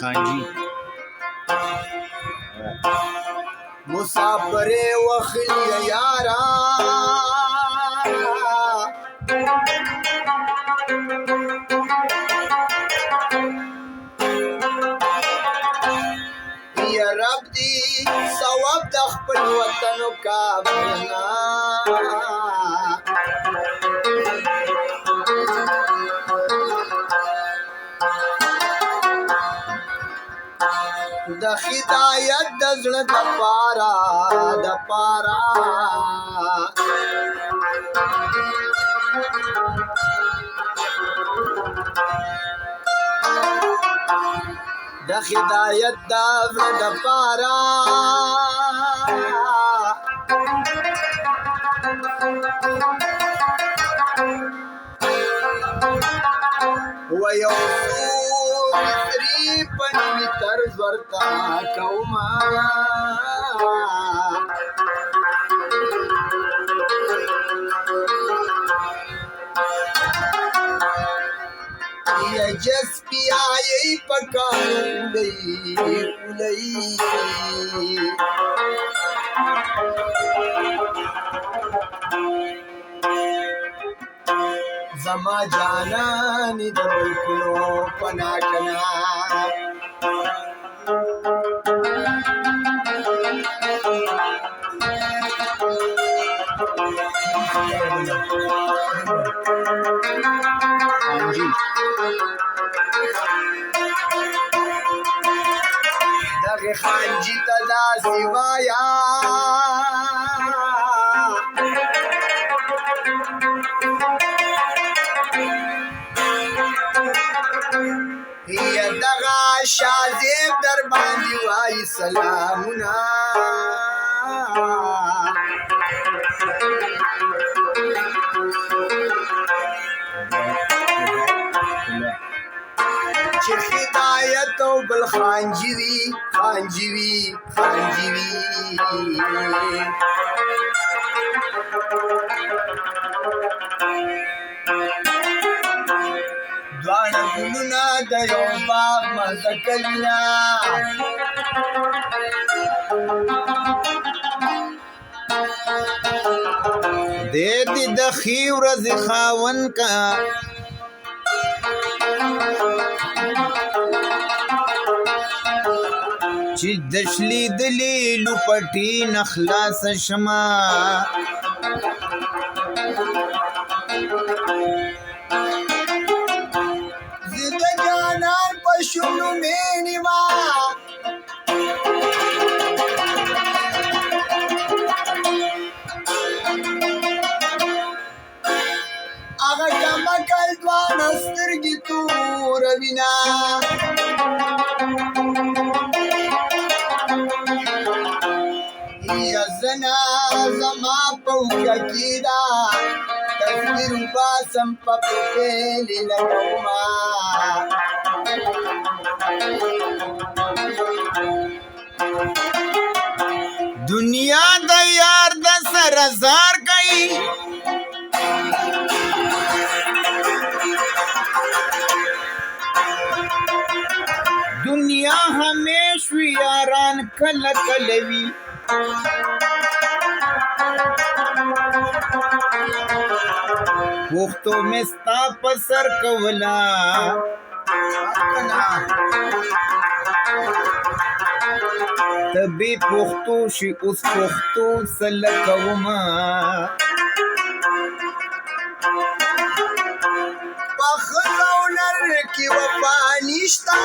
خانجي مسافر وخلی یارا یا رب دی ثواب د خپل وطن کابلنا د هدایت د زړه د پارا د هدایت د زړه د پارا و یو مصری پنی طرز ورتا کوما یا جس پی آئی پکان اولئی زما جانانی د ملکونو پنا کنا خانجي دغه خانجي ته داسې وایا یا دغه شاذب در باندې وایي سلامونه چې هدایت او بل خانجي وي دواړه ګلونه د یو باغ مزه کوينه دې دې د ښې ورځې خاوند کا چې د شلي دلې لوپټې نه خلاص شمه زه د جانان په شونو مې نیما هغه کمکل دواړه سترګې توروینه یا زنا زما په وګه کې ده تصویر باسم په پیلې لګوما دنیا د یار د سره زار کوي دنیا همیش وی یاران کله کله وی پوختو مستا پسر کولا تبی پوختو شي اوس پوختو سلکوما په ښځو نر کې وفا نشته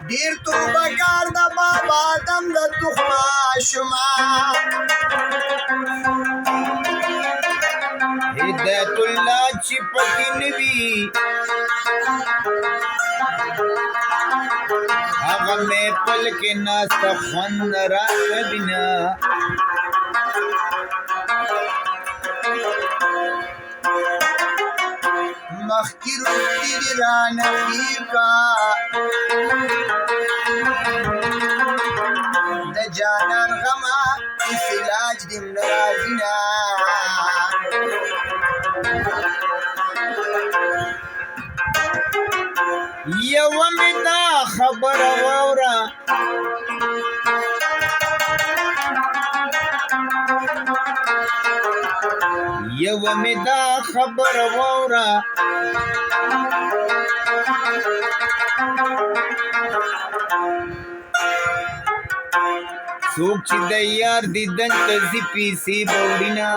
ډېر توبهګار د بابا آدم د تخمه شما هدایت الله چې پکې نه وي هغه مې پل کې ناسته خوند راکوینه مخکې روسي دې رانه خیر کا د جانان غمه هیڅ علاج دې نه راځي نه یو مې دا خبره واوره یو مې دا خبره واوره څوک چې د یار دیدن ته ځي پیسې به وړینه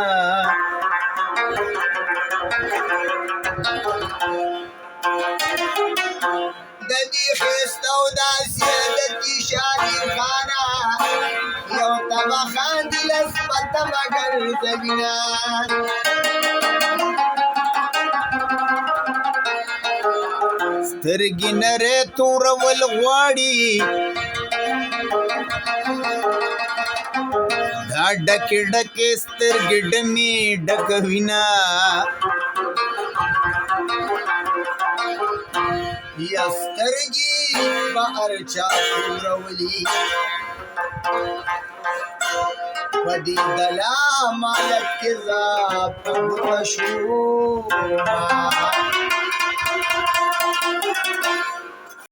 د دې ښایسته او داسې د دې شادي خانه یو تبه خاندي لس په تبه ګرځوینه سترګې نرۍ تورول غواړي دا ډکې ډکې سترګې ډمې ډکوینه یا سترګې به هر چا تورولي په دې دلا مالک کې زه په ګوته شومه